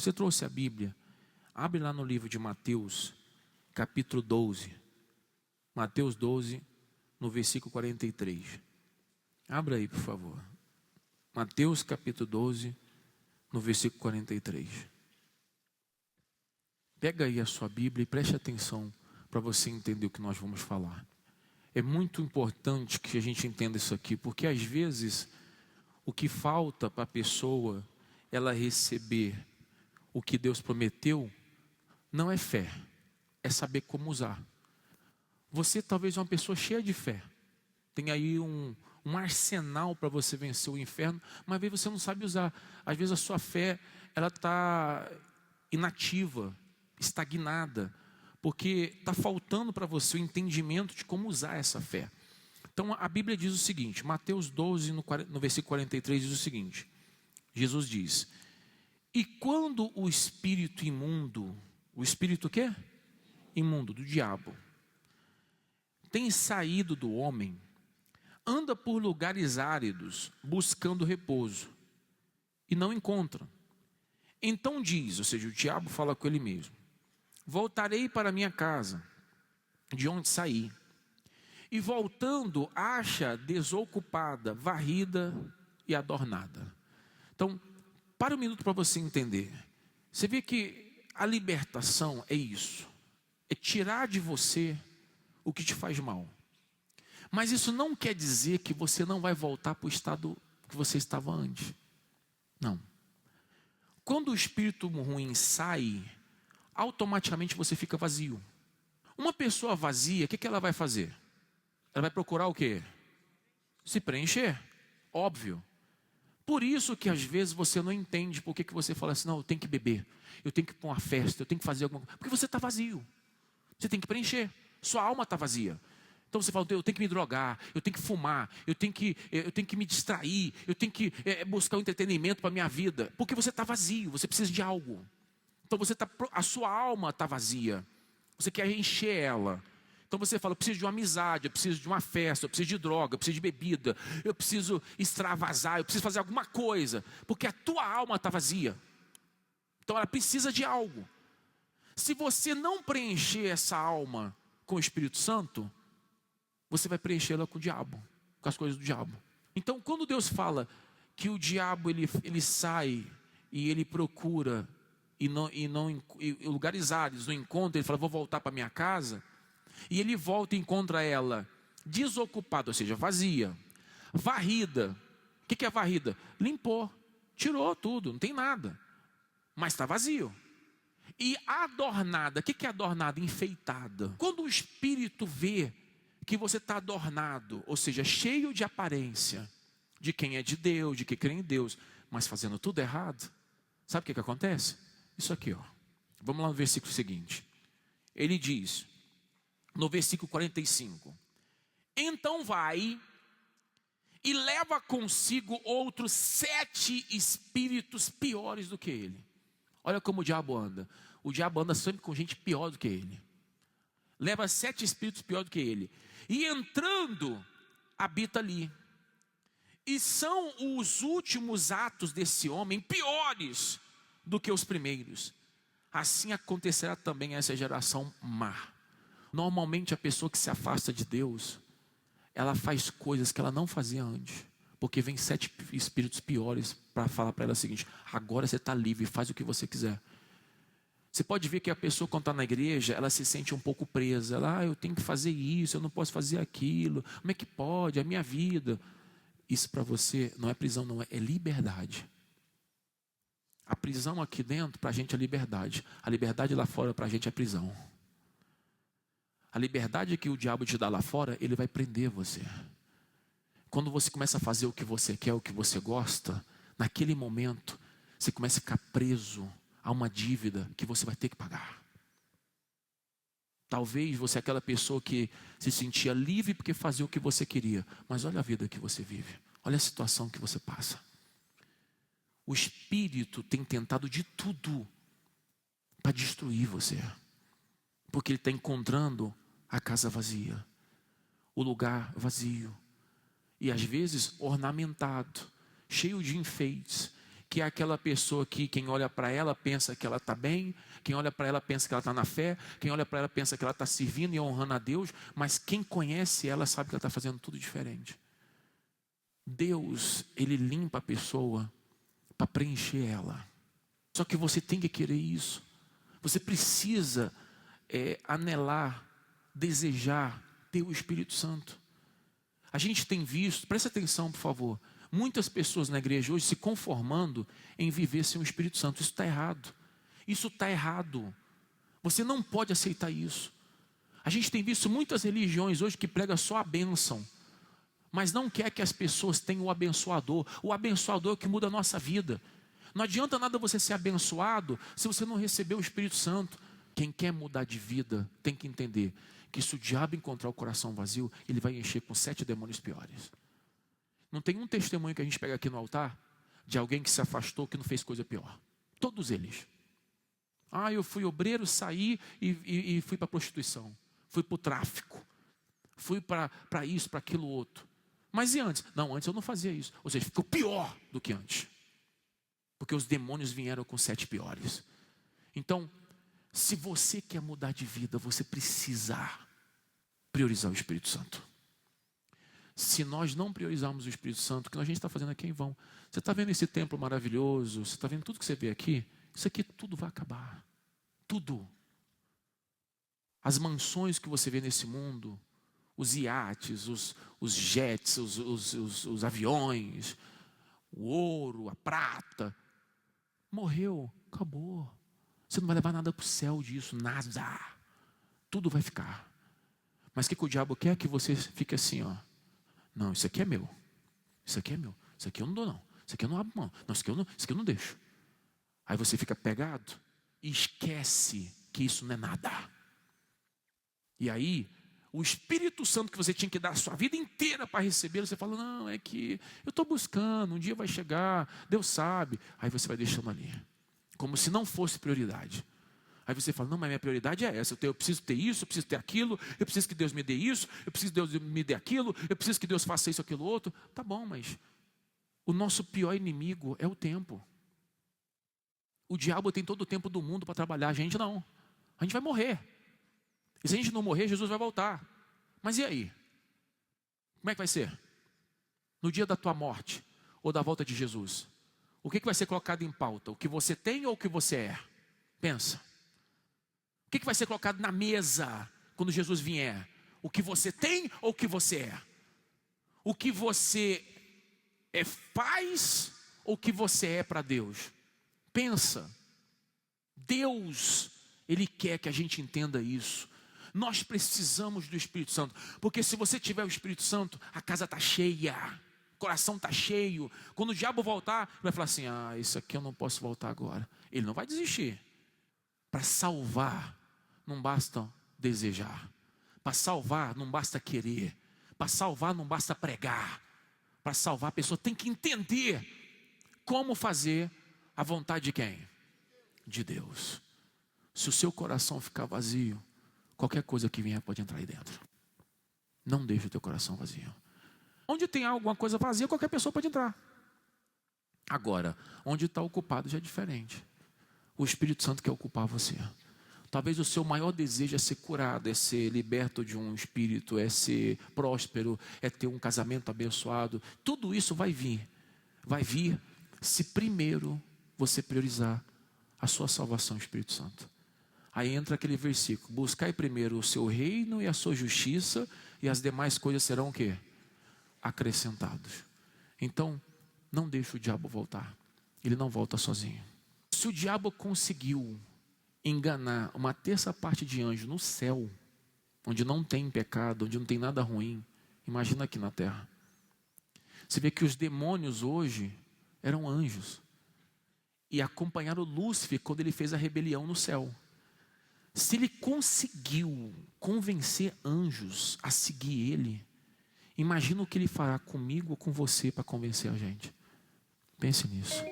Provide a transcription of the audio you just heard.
você trouxe a Bíblia, abre lá no livro de Mateus, capítulo 12. Mateus 12, no versículo 43. Abra aí, por favor. Mateus capítulo 12, no versículo 43. Pega aí a sua Bíblia e preste atenção para você entender o que nós vamos falar. É muito importante que a gente entenda isso aqui, porque às vezes o que falta para a pessoa ela receber o que Deus prometeu não é fé, é saber como usar. Você talvez é uma pessoa cheia de fé, tem aí um arsenal para você vencer o inferno, mas às vezes você não sabe usar. Às vezes a sua fé ela está inativa, estagnada, porque está faltando para você o entendimento de como usar essa fé. Então a Bíblia diz o seguinte, Mateus 12, no versículo 43 diz o seguinte, Jesus diz: e quando o espírito imundo, o espírito o quê? Imundo, do diabo, tem saído do homem, anda por lugares áridos, buscando repouso, e não encontra. Então diz, ou seja, o diabo fala com ele mesmo: voltarei para minha casa, de onde saí. E voltando, acha desocupada, varrida e adornada. Então, para um minuto para você entender. Você vê que a libertação é isso. É tirar de você o que te faz mal. Mas isso não quer dizer que você não vai voltar para o estado que você estava antes. Não. Quando o espírito ruim sai, automaticamente você fica vazio. Uma pessoa vazia, o que ela vai fazer? Ela vai procurar o quê? Se preencher. Óbvio. Por isso que às vezes você não entende por que você fala assim, não, eu tenho que beber, eu tenho que ir para uma festa, eu tenho que fazer alguma coisa. Porque você está vazio. Você tem que preencher. Sua alma está vazia. Então você fala, eu tenho que me drogar, eu tenho que fumar, eu tenho que me distrair, eu tenho que buscar um entretenimento para a minha vida. Porque você está vazio, você precisa de algo. Então a sua alma está vazia. Você quer encher ela. Então você fala, eu preciso de uma amizade, eu preciso de uma festa, eu preciso de droga, eu preciso de bebida, eu preciso extravasar, eu preciso fazer alguma coisa. Porque a tua alma está vazia. Então ela precisa de algo. Se você não preencher essa alma com o Espírito Santo, você vai preenchê-la com o diabo, com as coisas do diabo. Então quando Deus fala que o diabo ele sai e ele procura e lugares áridos não encontra, ele fala, vou voltar para minha casa. E ele volta e encontra ela desocupada, ou seja, vazia, varrida. O que é varrida? Limpou, tirou tudo, não tem nada, mas está vazio. E adornada, o que é adornada? Enfeitada. Quando o espírito vê que você está adornado, ou seja, cheio de aparência de quem é de Deus, de quem crê em Deus, mas fazendo tudo errado, sabe o que acontece? Isso aqui, ó. Vamos lá no versículo seguinte. Ele diz, no versículo 45, então vai e leva consigo outros 7 espíritos piores do que ele. Olha como o diabo anda. O diabo anda sempre com gente pior do que ele. Leva 7 espíritos piores do que ele. E entrando, habita ali. E são os últimos atos desse homem piores do que os primeiros. Assim acontecerá também a essa geração má. Normalmente a pessoa que se afasta de Deus, ela faz coisas que ela não fazia antes. Porque vem 7 espíritos piores para falar para ela o seguinte: agora você está livre, faz o que você quiser. Você pode ver que a pessoa quando está na igreja, ela se sente um pouco presa. Ela, eu tenho que fazer isso, eu não posso fazer aquilo. Como é que pode? É a minha vida. Isso para você não é prisão, não, é liberdade. A prisão aqui dentro para a gente é liberdade. A liberdade lá fora para a gente é prisão. A liberdade que o diabo te dá lá fora, ele vai prender você. Quando você começa a fazer o que você quer, o que você gosta, naquele momento, você começa a ficar preso a uma dívida que você vai ter que pagar. Talvez você é aquela pessoa que se sentia livre porque fazia o que você queria. Mas olha a vida que você vive. Olha a situação que você passa. O espírito tem tentado de tudo para destruir você. Porque ele está encontrando a casa vazia, o lugar vazio, e às vezes ornamentado, cheio de enfeites, que é aquela pessoa que quem olha para ela pensa que ela está bem, quem olha para ela pensa que ela está na fé, quem olha para ela pensa que ela está servindo e honrando a Deus, mas quem conhece ela sabe que ela está fazendo tudo diferente. Deus, Ele limpa a pessoa para preencher ela. Só que você tem que querer isso. Você precisa anelar, desejar ter o Espírito Santo. A gente tem visto, presta atenção por favor, muitas pessoas na igreja hoje se conformando em viver sem o Espírito Santo. Isso está errado. Isso está errado. Você não pode aceitar isso. A gente tem visto muitas religiões hoje que pregam só a bênção, mas não quer que as pessoas tenham o abençoador. O abençoador é o que muda a nossa vida. Não adianta nada você ser abençoado se você não receber o Espírito Santo. Quem quer mudar de vida tem que entender que se o diabo encontrar o coração vazio, ele vai encher com 7 demônios piores. Não tem um testemunho que a gente pega aqui no altar de alguém que se afastou, que não fez coisa pior. Todos eles. Eu fui obreiro, saí e fui para a prostituição. Fui para o tráfico. Fui para isso, para aquilo outro. Mas e antes? Não, antes eu não fazia isso. Ou seja, ficou pior do que antes. Porque os demônios vieram com 7 piores. Então, se você quer mudar de vida, você precisa priorizar o Espírito Santo. Se nós não priorizarmos o Espírito Santo, o que a gente está fazendo aqui é em vão. Você está vendo esse templo maravilhoso? Você está vendo tudo que você vê aqui? Isso aqui tudo vai acabar. Tudo. As mansões que você vê nesse mundo, os iates, os jets, os aviões, o ouro, a prata, morreu, acabou. Você não vai levar nada para o céu disso, nada. Tudo vai ficar. Mas o que o diabo quer? Que você fique assim, ó. Não, isso aqui é meu. Isso aqui é meu. Isso aqui eu não dou, não. Isso aqui eu não abro mão. Não, isso aqui eu não deixo. Aí você fica pegado e esquece que isso não é nada. E aí, o Espírito Santo que você tinha que dar a sua vida inteira para receber, você fala, não, é que eu estou buscando, um dia vai chegar, Deus sabe. Aí você vai deixando ali. Como se não fosse prioridade. Aí você fala, não, mas minha prioridade é essa. Eu preciso ter isso, eu preciso ter aquilo, eu preciso que Deus me dê isso, eu preciso que Deus me dê aquilo, eu preciso que Deus faça isso, aquilo, outro. Tá bom, mas o nosso pior inimigo é o tempo. O diabo tem todo o tempo do mundo para trabalhar, a gente não. A gente vai morrer. E se a gente não morrer, Jesus vai voltar. Mas e aí? Como é que vai ser? No dia da tua morte, ou da volta de Jesus? O que vai ser colocado em pauta? O que você tem ou o que você é? Pensa. O que vai ser colocado na mesa quando Jesus vier? O que você tem ou o que você é? O que você faz ou o que você é para Deus? Pensa. Deus, Ele quer que a gente entenda isso. Nós precisamos do Espírito Santo. Porque se você tiver o Espírito Santo, a casa está cheia. O coração está cheio. Quando o diabo voltar, ele vai falar assim, isso aqui eu não posso voltar agora. Ele não vai desistir. Para salvar, não basta desejar. Para salvar, não basta querer. Para salvar, não basta pregar. Para salvar, a pessoa tem que entender como fazer a vontade de quem? De Deus. Se o seu coração ficar vazio, qualquer coisa que vier pode entrar aí dentro. Não deixe o teu coração vazio. Onde tem alguma coisa vazia, qualquer pessoa pode entrar. Agora, onde está ocupado já é diferente. O Espírito Santo quer ocupar você. Talvez o seu maior desejo é ser curado, é ser liberto de um espírito, é ser próspero, é ter um casamento abençoado. Tudo isso vai vir. Vai vir se primeiro você priorizar a sua salvação, Espírito Santo. Aí entra aquele versículo, buscai primeiro o seu reino e a sua justiça, e as demais coisas serão o quê? Acrescentados. Então, não deixe o diabo voltar. Ele não volta sozinho. Se o diabo conseguiu enganar uma terça parte de anjo no céu, onde não tem pecado, onde não tem nada ruim, imagina aqui na terra. Você vê que os demônios hoje eram anjos e acompanharam Lúcifer quando ele fez a rebelião no céu. Se ele conseguiu convencer anjos a seguir ele, imagina o que ele fará comigo ou com você para convencer a gente. Pense nisso.